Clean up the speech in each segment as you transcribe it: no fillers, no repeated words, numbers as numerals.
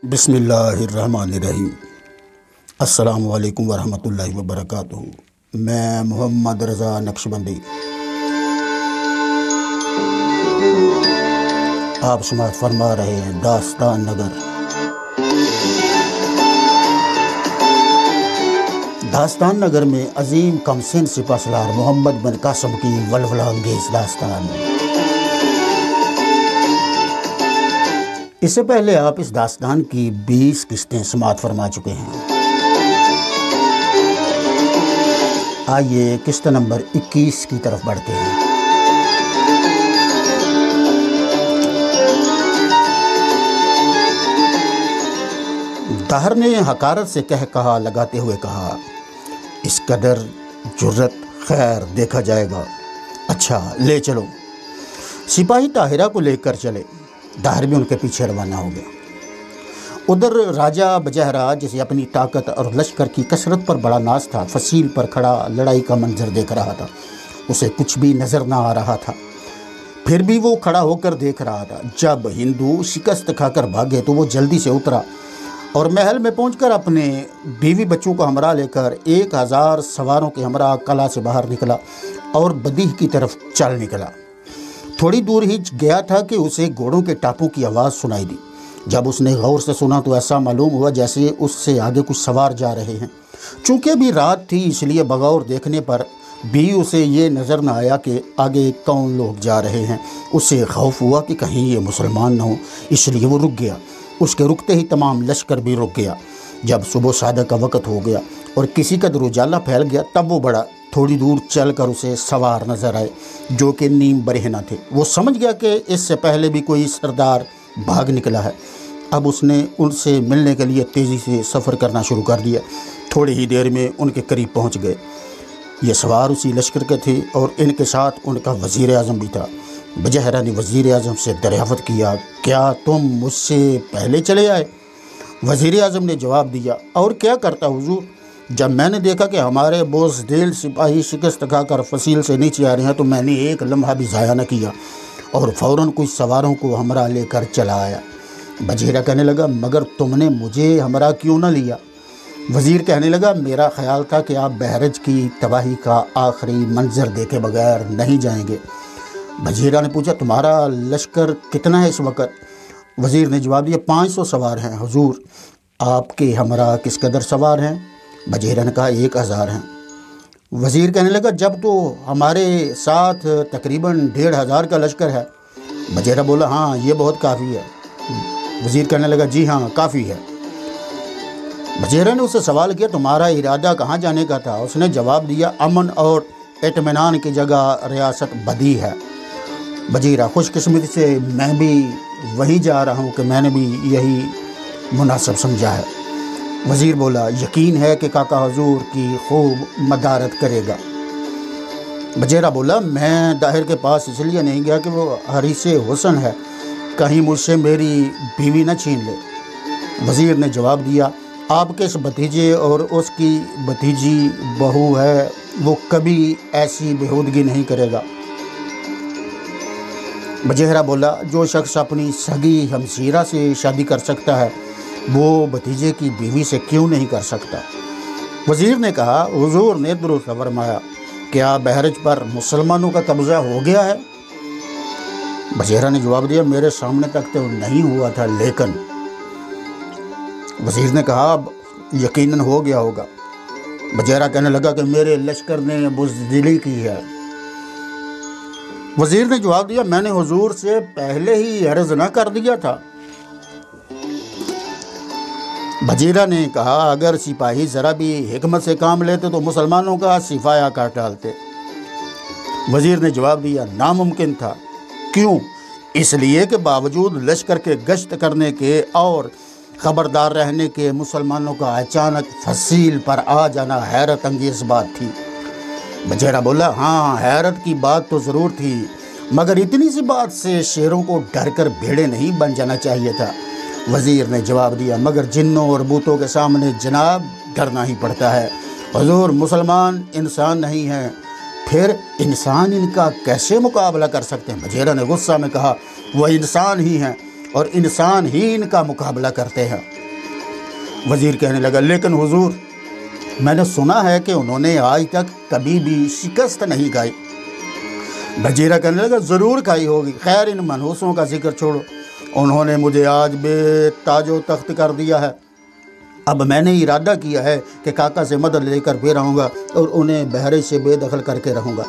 بسم اللہ الرحمن الرحیم۔ السلام علیکم ورحمۃ اللہ وبرکاتہ۔ میں محمد رضا نقشبندی آپ سماعت فرما رہے ہیں داستان نگر۔ داستان نگر میں عظیم کمسن سپہ سالار محمد بن قاسم کی ولولہ انگیز داستان۔ اس سے پہلے آپ اس داستان کی 20 قسطیں سماعت فرما چکے ہیں۔ آئیے قسط نمبر 21 کی طرف بڑھتے ہیں۔ دہر نے حقارت سے کہا لگاتے ہوئے کہا، اس قدر جرت، خیر دیکھا جائے گا۔ اچھا لے چلو۔ سپاہی طاہرہ کو لے کر چلے۔ دہر بھی ان کے پیچھے روانہ ہو گیا۔ ادھر راجہ بجہرا، جسے اپنی طاقت اور لشکر کی کثرت پر بڑا ناز تھا، فصیل پر کھڑا لڑائی کا منظر دیکھ رہا تھا۔ اسے کچھ بھی نظر نہ آ رہا تھا، پھر بھی وہ کھڑا ہو کر دیکھ رہا تھا۔ جب ہندو شکست کھا کر بھاگے تو وہ جلدی سے اترا اور محل میں پہنچ کر اپنے بیوی بچوں کو ہمراہ لے کر 1000 سواروں کے ہمراہ قلعہ سے باہر نکلا اور بدیہ کی طرف چل نکلا۔ تھوڑی دور ہی گیا تھا کہ اسے گھوڑوں کے ٹاپوں کی آواز سنائی دی۔ جب اس نے غور سے سنا تو ایسا معلوم ہوا جیسے اس سے آگے کچھ سوار جا رہے ہیں۔ چونکہ ابھی رات تھی، اس لیے بغور دیکھنے پر بھی اسے یہ نظر نہ آیا کہ آگے کون لوگ جا رہے ہیں۔ اسے خوف ہوا کہ کہیں یہ مسلمان نہ ہوں، اس لیے وہ رک گیا۔ اس کے رکتے ہی تمام لشکر بھی رک گیا۔ جب صبح صادق کا وقت ہو گیا اور کسی قدر اجالا پھیل گیا، تب وہ بڑا تھوڑی دور چل کر اسے سوار نظر آئے جو کہ نیم برہنہ تھے۔ وہ سمجھ گیا کہ اس سے پہلے بھی کوئی سردار بھاگ نکلا ہے۔ اب اس نے ان سے ملنے کے لیے تیزی سے سفر کرنا شروع کر دیا۔ تھوڑی ہی دیر میں ان کے قریب پہنچ گئے۔ یہ سوار اسی لشکر کے تھے اور ان کے ساتھ ان کا وزیر اعظم بھی تھا۔ بجہرا نے وزیر اعظم سے دریافت کیا، کیا تم مجھ سے پہلے چلے آئے؟ وزیر اعظم نے جواب دیا، اور کیا کرتا حضور؟ جب میں نے دیکھا کہ ہمارے بوزدل سپاہی شکست کھا کر فصیل سے نیچے آ رہے ہیں تو میں نے ایک لمحہ بھی ضائع نہ کیا اور فوراً کچھ سواروں کو ہمراہ لے کر چلا آیا۔ بجہرا کہنے لگا، مگر تم نے مجھے ہمراہ کیوں نہ لیا؟ وزیر کہنے لگا، میرا خیال تھا کہ آپ بہرج کی تباہی کا آخری منظر دیکھے بغیر نہیں جائیں گے۔ بجہرا نے پوچھا، تمہارا لشکر کتنا ہے اس وقت؟ وزیر نے جواب دیا، 500 سوار ہیں حضور۔ آپ کے ہمراہ کس قدر سوار ہیں؟ بجہرا نے کہا، 1000 ہیں۔ وزیر کہنے لگا، جب تو ہمارے ساتھ تقریباً 1500 کا لشکر ہے۔ بجہرا بولا، ہاں یہ بہت کافی ہے۔ وزیر کہنے لگا، جی ہاں کافی ہے۔ بجہرا نے اس سے سوال کیا، تمہارا ارادہ کہاں جانے کا تھا؟ اس نے جواب دیا، امن اور اطمینان کی جگہ ریاست بدیہ ہے۔ بجہرا، خوش قسمتی سے میں بھی وہیں جا رہا ہوں کہ میں نے بھی یہی مناسب سمجھا ہے۔ وزیر بولا، یقین ہے کہ کاکا حضور کی خوب مدارت کرے گا۔ بجہرا بولا، میں داہر کے پاس اس لیے نہیں گیا کہ وہ حریص حسن ہے، کہیں مجھ سے میری بیوی نہ چھین لے۔ وزیر نے جواب دیا، آپ کے اس بھتیجے اور اس کی بھتیجی بہو ہے، وہ کبھی ایسی بےہودگی نہیں کرے گا۔ بجہرا بولا، جو شخص اپنی سگی ہمشیرہ سے شادی کر سکتا ہے وہ بھتیجے کی بیوی سے کیوں نہیں کر سکتا؟ وزیر نے کہا، حضور نے درست فرمایا، کیا بہرج پر مسلمانوں کا قبضہ ہو گیا ہے؟ بجہرا نے جواب دیا، میرے سامنے تک تو نہیں ہوا تھا، لیکن وزیر نے کہا، اب یقیناً ہو گیا ہوگا۔ بجہرا کہنے لگا کہ میرے لشکر نے بزدلی کی ہے۔ وزیر نے جواب دیا، میں نے حضور سے پہلے ہی عرض نہ کر دیا تھا؟ بجہرا نے کہا، اگر سپاہی ذرا بھی حکمت سے کام لیتے تو مسلمانوں کا صفایا کاٹ ڈالتے۔ وزیر نے جواب دیا، ناممکن تھا۔ کیوں؟ اس لیے کہ باوجود لشکر کے گشت کرنے کے اور خبردار رہنے کے مسلمانوں کا اچانک فصیل پر آ جانا حیرت انگیز بات تھی۔ بجہرا بولا، ہاں حیرت کی بات تو ضرور تھی، مگر اتنی سی بات سے شیروں کو ڈر کر بھیڑے نہیں بن جانا چاہیے تھا۔ وزیر نے جواب دیا، مگر جنوں اور بوتوں کے سامنے جناب ڈرنا ہی پڑتا ہے۔ حضور، مسلمان انسان نہیں ہیں، پھر انسان ان کا کیسے مقابلہ کر سکتے ہیں؟ بجہرا نے غصہ میں کہا، وہ انسان ہی ہیں، اور انسان ہی ان کا مقابلہ کرتے ہیں۔ وزیر کہنے لگا لیکن حضور میں نے سنا ہے کہ انہوں نے آج تک کبھی بھی شکست نہیں کھائی۔ بجیرہ کہنے لگا ضرور کھائی ہوگی، خیر ان منحوسوں کا ذکر چھوڑو، انہوں نے مجھے آج بے تاج و تخت کر دیا ہے، اب میں نے ارادہ کیا ہے کہ کاکا سے مدد لے کر پھر آؤں گا اور انہیں بحر سے بے دخل کر کے رہوں گا۔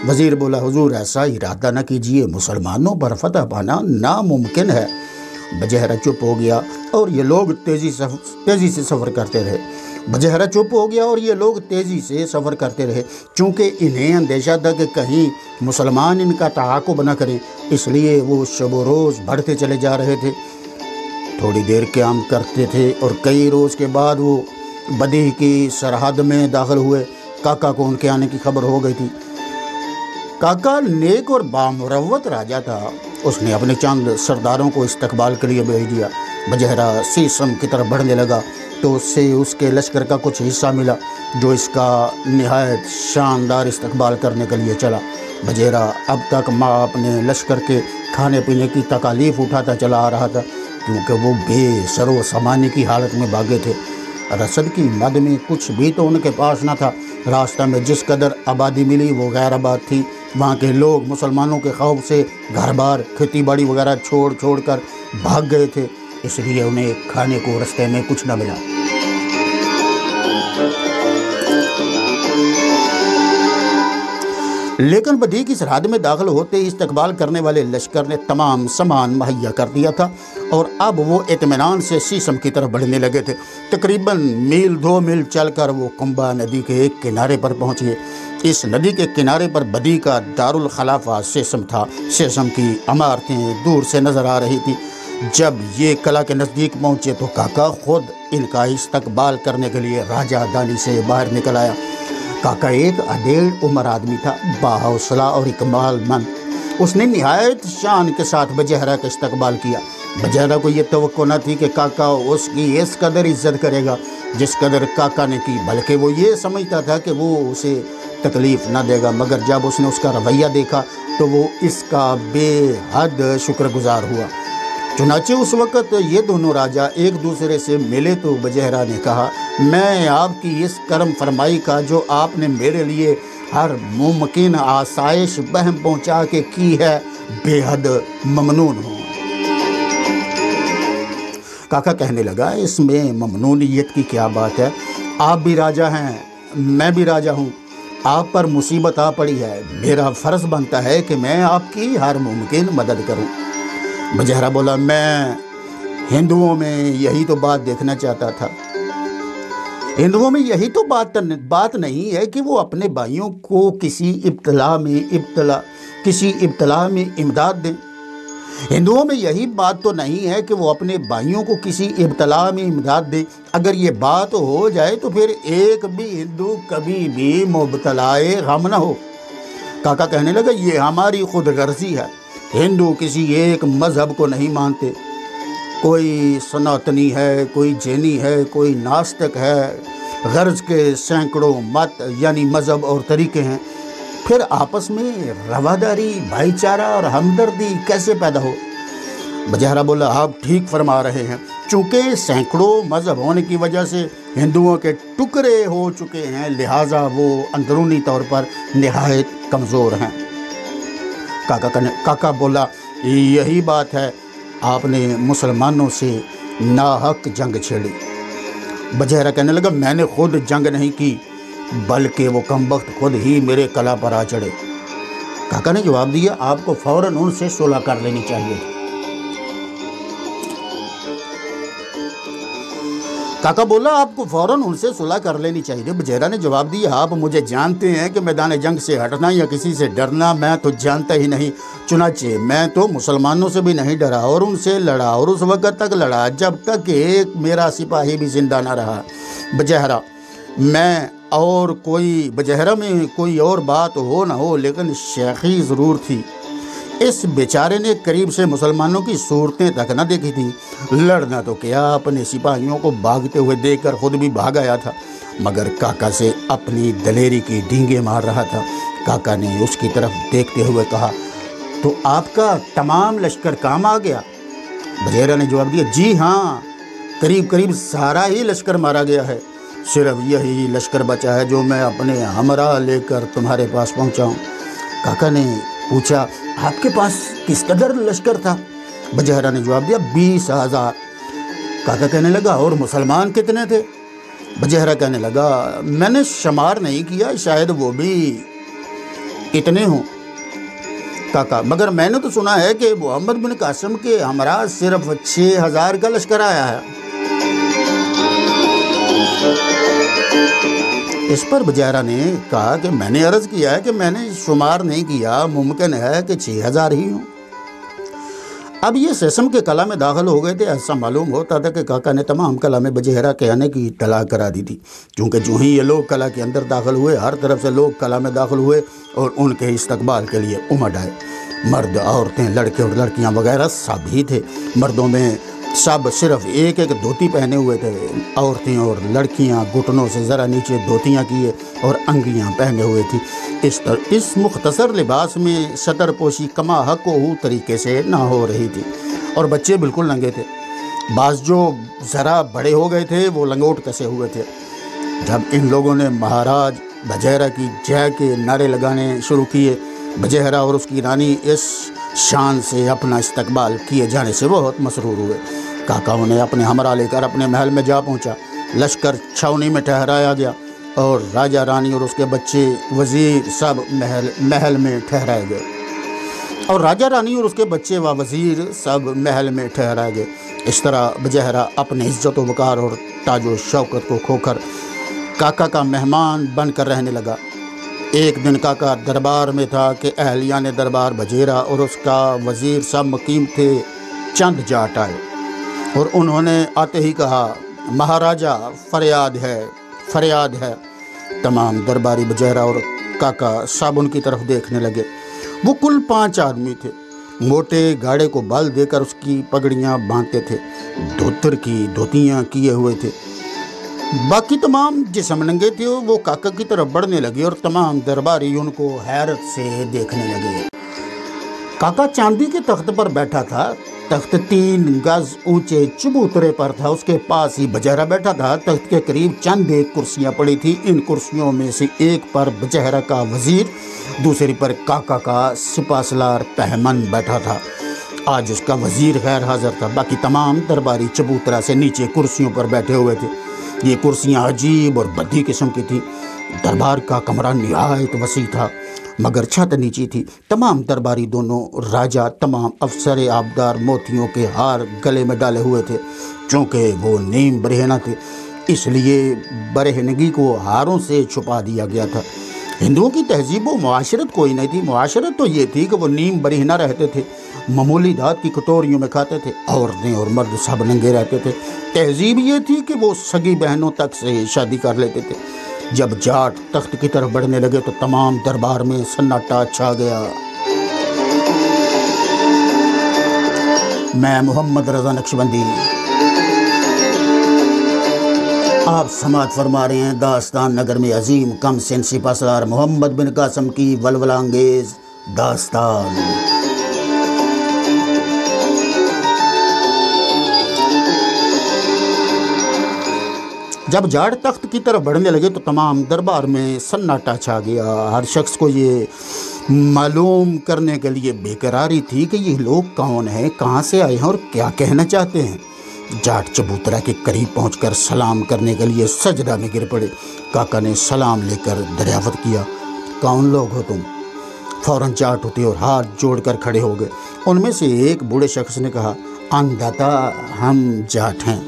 وزیر بولا حضور ایسا ارادہ نہ کیجئے، مسلمانوں پر فتح پانا ناممکن ہے۔ بجہرہ چپ ہو گیا اور یہ لوگ تیزی سے سفر کرتے رہے۔ بجہرہ چپ ہو گیا اور یہ لوگ تیزی سے سفر کرتے رہے۔ چونکہ انہیں اندیشہ تھا کہ کہیں مسلمان ان کا تعاقب نہ کریں، اس لیے وہ شب و روز بڑھتے چلے جا رہے تھے۔ تھوڑی دیر قیام کرتے تھے اور کئی روز کے بعد وہ بدیع کی سرحد میں داخل ہوئے۔ کاکا کو ان کے آنے کی خبر ہو گئی تھی۔ کاکا نیک اور بامروت راجا تھا، اس نے اپنے چند سرداروں کو استقبال کے لیے بھیج دیا۔ بجہرہ سیسم کی طرف بڑھنے لگا تو اس سے اس کے لشکر کا کچھ حصہ ملا جو اس کا نہایت شاندار استقبال کرنے کے لیے چلا۔ بجہرہ اب تک اپنے لشکر کے کھانے پینے کی تکالیف اٹھاتا چلا آ رہا تھا کیونکہ وہ بے سر و سامانی کی حالت میں بھاگے تھے۔ رسد کی مد میں کچھ بھی تو ان کے پاس نہ تھا۔ راستہ میں جس قدر آبادی ملی وہ غیر آباد تھی۔ وہاں کے لوگ مسلمانوں کے خوف سے گھر بار کھیتی باڑی وغیرہ چھوڑ کر بھاگ گئے تھے، اس لیے انہیں کھانے کو رستے میں کچھ نہ ملا۔ لیکن بدیع کی سرحد میں داخل ہوتے ہی استقبال کرنے والے لشکر نے تمام سامان مہیا کر دیا تھا اور اب وہ اطمینان سے سیسم کی طرف بڑھنے لگے تھے۔ تقریباً میل 2 میل چل کر وہ کمبا ندی کے ایک کنارے پر پہنچے۔ اس ندی کے کنارے پر بدیع کا دارالخلافہ سیسم تھا۔ سیسم کی عمارتیں دور سے نظر آ رہی تھی۔ جب یہ قلعہ کے نزدیک پہنچے تو کاکا خود ان کا استقبال کرنے کے لیے راجہ دانی سے باہر نکل آیا۔ کاکا ایک ادھیڑ عمر آدمی تھا، باحوصلہ اور اکمال مند۔ اس نے نہایت شان کے ساتھ بجہرہ کا استقبال کیا۔ بجہرہ کو یہ توقع نہ تھی کہ کاکا اس کی اس قدر عزت کرے گا جس قدر کاکا نے کی، بلکہ وہ یہ سمجھتا تھا کہ وہ اسے تکلیف نہ دے گا، مگر جب اس نے اس کا رویہ دیکھا تو وہ اس کا بے حد شکر گزار ہوا۔ چنانچہ اس وقت یہ دونوں راجہ ایک دوسرے سے ملے تو بجہرہ نے کہا میں آپ کی اس کرم فرمائی کا جو آپ نے میرے لیے ہر ممکن آسائش بہم پہنچا کے کی ہے بے حد ممنون ہوں۔ کاکا کہنے لگا اس میں ممنونیت کی کیا بات ہے، آپ بھی راجہ ہیں میں بھی راجہ ہوں، آپ پر مصیبت آ پڑی ہے، میرا فرض بنتا ہے کہ میں آپ کی ہر ممکن مدد کروں۔ بجہرہ بولا میں ہندوؤں میں یہی تو بات دیکھنا چاہتا تھا۔ ہندوؤں میں یہی تو بات نہیں ہے کہ وہ اپنے بھائیوں کو کسی ابتلا میں امداد دیں۔ ہندوؤں میں یہی بات تو نہیں ہے کہ وہ اپنے بھائیوں کو کسی ابتلا میں امداد دیں۔ اگر یہ بات ہو جائے تو پھر ایک بھی ہندو کبھی بھی مبتلائے غم نہ ہو۔ کاکا کہنے لگا یہ ہماری خود غرضی ہے، ہندو کسی ایک مذہب کو نہیں مانتے، کوئی سناتنی ہے، کوئی جینی ہے، کوئی ناستک ہے، غرض کے سینکڑوں مت یعنی مذہب اور طریقے ہیں، پھر آپس میں رواداری، بھائی چارہ اور ہمدردی کیسے پیدا ہو؟ بجہرہ بولا آپ ٹھیک فرما رہے ہیں، چونکہ سینکڑوں مذہب ہونے کی وجہ سے ہندوؤں کے ٹکڑے ہو چکے ہیں، لہٰذا وہ اندرونی طور پر نہایت کمزور ہیں۔ کاکا بولا یہی بات ہے، آپ نے مسلمانوں سے ناحق جنگ چھیڑی۔ بجہرہ کہنے لگا میں نے خود جنگ نہیں کی بلکہ وہ کمبخت خود ہی میرے قلعہ پر آ چڑھے۔ کاکا نے جواب دیا آپ کو فوراً ان سے صلح کر لینی چاہیے۔ کاکا بولا آپ کو فوراً ان سے صلح کر لینی چاہیے۔ بجہرہ نے جواب دیا آپ مجھے جانتے ہیں کہ میدان جنگ سے ہٹنا یا کسی سے ڈرنا میں تو جانتا ہی نہیں، چنانچہ میں تو مسلمانوں سے بھی نہیں ڈرا اور ان سے لڑا اور اس وقت تک لڑا جب تک کہ ایک میرا سپاہی بھی زندہ نہ رہا۔ بجہرہ میں کوئی اور بات ہو نہ ہو لیکن شیخی ضرور تھی۔ اس بیچارے نے قریب سے مسلمانوں کی صورتیں تک نہ دیکھی تھی، لڑنا تو کیا اپنے سپاہیوں کو بھاگتے ہوئے دیکھ کر خود بھی بھاگ آیا تھا، مگر کاکا سے اپنی دلیری کی ڈینگیں مار رہا تھا۔ کاکا نے اس کی طرف دیکھتے ہوئے کہا تو آپ کا تمام لشکر کام آ گیا؟ بجیرہ نے جواب دیا جی ہاں، قریب قریب سارا ہی لشکر مارا گیا ہے، صرف یہی لشکر بچا ہے جو میں اپنے ہمراہ لے کر تمہارے پاس پہنچا ہوں۔ کاکا نے پوچھا آپ کے پاس کس قدر لشکر تھا؟ بجیرہ نے جواب دیا 20,000۔ کاکا کہنے لگا اور مسلمان کتنے تھے؟ بجیرہ کہنے لگا میں نے شمار نہیں کیا، شاید وہ بھی اتنے ہوں۔ کاکا مگر میں نے تو سنا ہے کہ محمد بن قاسم کے ہمراہ صرف 6,000 کا لشکر آیا ہے۔ اس پر بجیرہ نے کہا کہ میں نے عرض کیا ہے کہ میں نے شمار نہیں کیا، ممکن ہے کہ 6,000 ہی ہوں۔ اب یہ سیسم کے قلعہ میں داخل ہو گئے تھے۔ ایسا معلوم ہوتا تھا کہ کاکا نے تمام قلعہ میں بجیرہ کے آنے کی اطلاع کرا دی تھی، کیونکہ جو ہی یہ لوگ قلعہ کے اندر داخل ہوئے، ہر طرف سے لوگ قلعہ میں داخل ہوئے اور ان کے استقبال کے لیے امڈ آئے۔ مرد، عورتیں، لڑکے اور لڑکیاں وغیرہ سب ہی تھے۔ مردوں میں سب صرف ایک ایک دھوتی پہنے ہوئے تھے، عورتیں اور لڑکیاں گھٹنوں سے ذرا نیچے دھوتیاں کیے اور انگیاں پہنے ہوئے تھی۔ اس مختصر لباس میں سطر پوشی کما حق و طریقے سے نہ ہو رہی تھی، اور بچے بالکل ننگے تھے۔ بعض جو ذرا بڑے ہو گئے تھے وہ لنگوٹ کسے ہوئے تھے۔ جب ان لوگوں نے مہاراج بجیرہ کی جے کے نعرے لگانے شروع کیے، بجیرہ اور اس کی رانی اس شان سے اپنا استقبال کیے جانے سے بہت مسرور ہوئے۔ کاکا انہیں اپنے ہمراہ لے کر اپنے محل میں جا پہنچا۔ لشکر چھاونی میں ٹھہرایا گیا اور راجہ رانی اور اس کے بچے وزیر سب محل میں ٹھہرائے گئے اور راجہ رانی اور اس کے بچے و وزیر سب محل میں ٹھہرائے گئے۔ اس طرح بجیرہ اپنے عزت و وقار اور تاج و شوکت کو کھو کر کاکا کا مہمان بن کر رہنے لگا۔ ایک دن کاکا دربار میں تھا کہ اہلیان دربار بجیرہ اور اس کا وزیر سب مقیم تھے۔ چند جاٹ آئے اور انہوں نے آتے ہی کہا مہاراجہ فریاد ہے، فریاد ہے۔ تمام درباری بجیرہ اور کاکا سب ان کی طرف دیکھنے لگے۔ وہ کل 5 آدمی تھے۔ موٹے گاڑے کو بال دے کر اس کی پگڑیاں باندھتے تھے، دھوتر کی دھوتیاں کیے ہوئے تھے۔ باقی تمام جسم ننگے تھے۔ وہ کاکا کی طرف بڑھنے لگے اور تمام درباری ان کو حیرت سے دیکھنے لگے۔ کاکا چاندی کے تخت پر بیٹھا تھا۔ تخت 3 گز اونچے چبوترے پر تھا۔ اس کے پاس ہی بجیرہ بیٹھا تھا۔ تخت کے قریب چند ایک کرسیاں پڑی تھی۔ ان کرسیوں میں سے ایک پر بجیرہ کا وزیر، دوسری پر کاکا کا سپہ سالار پہمن بیٹھا تھا۔ آج اس کا وزیر غیر حاضر تھا۔ باقی تمام درباری چبوترا سے نیچے کرسیوں پر بیٹھے ہوئے تھے۔ یہ کرسیاں عجیب اور بدی قسم کی تھیں۔ دربار کا کمرہ نہایت وسیع تھا مگر چھت نیچی تھی۔ تمام درباری، دونوں راجہ، تمام افسر آبدار موتیوں کے ہار گلے میں ڈالے ہوئے تھے۔ چونکہ وہ نیم برہنہ تھے اس لیے برہنگی کو ہاروں سے چھپا دیا گیا تھا۔ ہندوؤں کی تہذیب و معاشرت کوئی نہیں تھی۔ معاشرت تو یہ تھی کہ وہ نیم برہنہ رہتے تھے، معمولی دھات کی کٹوریوں میں کھاتے تھے، عورتیں اور مرد سب ننگے رہتے تھے۔ تہذیب یہ تھی کہ وہ سگی بہنوں تک سے شادی کر لیتے تھے۔ جب جاٹ تخت کی طرف بڑھنے لگے تو تمام دربار میں سناٹا چھا گیا۔ میں محمد رضا نقشبندی آپ سماعت فرما رہے ہیں داستان نگر میں عظیم کم سن سپہ سالار محمد بن قاسم کی ولولہ انگیز داستان۔ جب جاٹ تخت کی طرف بڑھنے لگے تو تمام دربار میں سناٹا چھا گیا۔ ہر شخص کو یہ معلوم کرنے کے لیے بے قراری تھی کہ یہ لوگ کون ہیں، کہاں سے آئے ہیں اور کیا کہنا چاہتے ہیں۔ جاٹ چبوترا کے قریب پہنچ کر سلام کرنے کے لیے سجدہ میں گر پڑے۔ کاکا نے سلام لے کر دریافت کیا کون لوگ ہو تم؟ فوراً جاٹ ہوتے اور ہاتھ جوڑ کر کھڑے ہو گئے۔ ان میں سے ایک بوڑھے شخص نے کہا ان داتا ہم جاٹ ہیں۔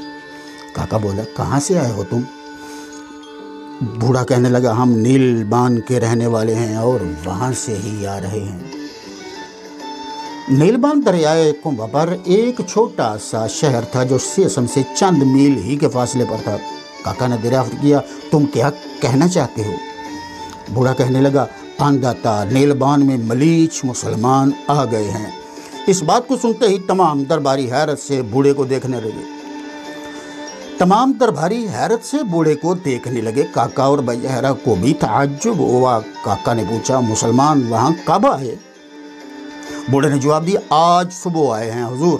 کاکا بولا کہاں سے آئے ہو تم؟ بوڑھا کہنے لگا ہم نیل بان کے رہنے والے ہیں اور وہاں سے ہی آ رہے ہیں۔ نیل بان دریائے کنبہ پر ایک چھوٹا سا شہر تھا جو سیسم سے چند میل ہی کے فاصلے پر تھا۔ کاکا نے دریافت کیا تم کیا کہنا چاہتے ہو؟ بوڑھا کہنے لگا ان داتا نیل بان میں ملیچ مسلمان آ گئے ہیں۔ اس بات کو سنتے ہی تمام درباری حیرت سے بوڑھے کو دیکھنے لگے۔ تمام درباری حیرت سے بوڑھے کو دیکھنے لگے۔ کاکا اور بجیرہ کو بھی تعجب ہوا۔ کاکا نے پوچھا مسلمان وہاں کب آئے؟ بوڑھے نے جواب دیا آج صبح آئے ہیں حضور۔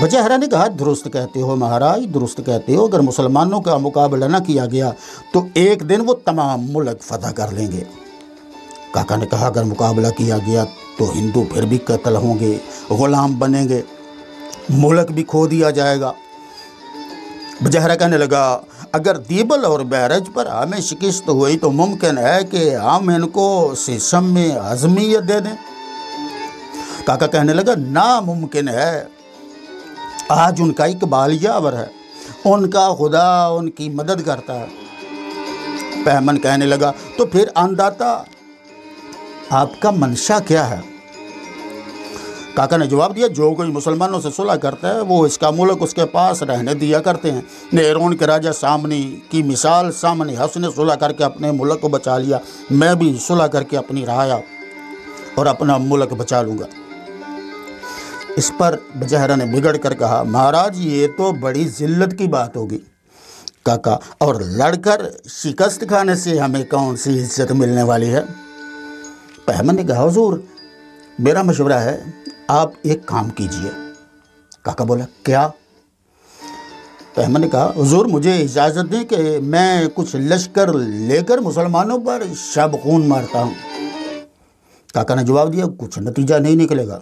بجہرہ نے کہا درست کہتے ہو مہاراج، درست کہتے ہو، اگر مسلمانوں کا مقابلہ نہ کیا گیا تو ایک دن وہ تمام ملک فتح کر لیں گے۔ کاکا نے کہا اگر مقابلہ کیا گیا تو ہندو پھر بھی قتل ہوں گے، غلام بنیں گے، ملک بھی کھو دیا جائے گا۔ بجہرہ کہنے لگا اگر دیبل اور بیرج پر ہمیں شکست ہوئی تو ممکن ہے کہ ہم ان کو سیشم میں عظمیت دے دیں۔ کاکا کہنے لگا ناممکن ہے، آج ان کا اقبال یاور ہے، ان کا خدا ان کی مدد کرتا ہے۔ بہمن کہنے لگا تو پھر انداتا آپ کا منشا کیا ہے؟ کاکا نے جواب دیا جو کوئی مسلمانوں سے صلح کرتا ہے وہ اس کا ملک اس کے پاس رہنے دیا کرتے ہیں۔ نیرون کے راجہ سامنی کی مثال سامنی حس نے صلح کر کے اپنے ملک کو بچا لیا، میں بھی صلح کر کے اپنی رعایا اور اپنا ملک بچا لوں گا۔ اس پر بجہرہ نے بگڑ کر کہا مہاراج یہ تو بڑی ذلت کی بات ہوگی۔ کاکا اور لڑ کر شکست کھانے سے ہمیں کون سی عزت ملنے والی ہے؟ بہمن نے کہا حضور میرا مشورہ ہے آپ ایک کام کیجئے۔ کاکا بولا کیا؟ بہمن نے کہا حضور مجھے اجازت دیں کہ میں کچھ لشکر لے کر مسلمانوں پر شب خون مارتا ہوں۔ کاکا نے جواب دیا کچھ نتیجہ نہیں نکلے گا۔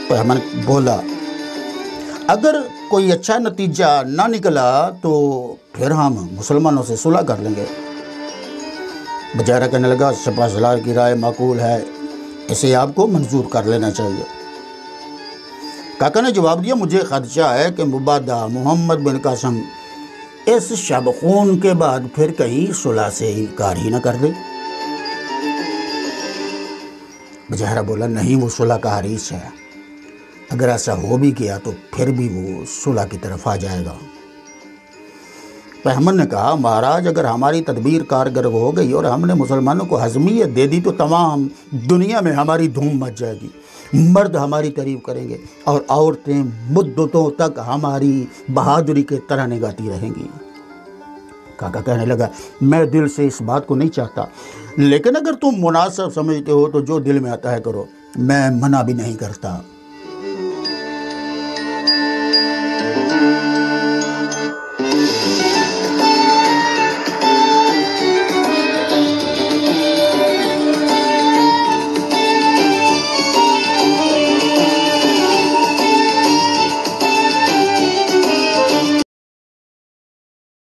بہمن بولا اگر کوئی اچھا نتیجہ نہ نکلا تو پھر ہم مسلمانوں سے صلح کر لیں گے۔ بجہرہ کہنے لگا سپہ سالار کی رائے معقول ہے، اسے آپ کو منظور کر لینا چاہیے۔ کاکا نے جواب دیا مجھے خدشہ ہے کہ مبادہ محمد بن قاسم اس شب خون کے بعد پھر کہیں صلح سے انکار ہی نہ کر دے۔ بجہرہ بولا نہیں وہ صلح کا حریص ہے، اگر ایسا ہو بھی گیا تو پھر بھی وہ صلح کی طرف آ جائے گا۔ بہمن نے کہا مہاراج اگر ہماری تدبیر کارگر ہو گئی اور ہم نے مسلمانوں کو حزمیت دے دی تو تمام دنیا میں ہماری دھوم مچ جائے گی، مرد ہماری تعریف کریں گے اور عورتیں مدتوں تک ہماری بہادری کے ترانے گاتی رہیں گی۔ کاکا کہنے لگا میں دل سے اس بات کو نہیں چاہتا، لیکن اگر تم مناسب سمجھتے ہو تو جو دل میں آتا ہے کرو، میں منع بھی نہیں کرتا۔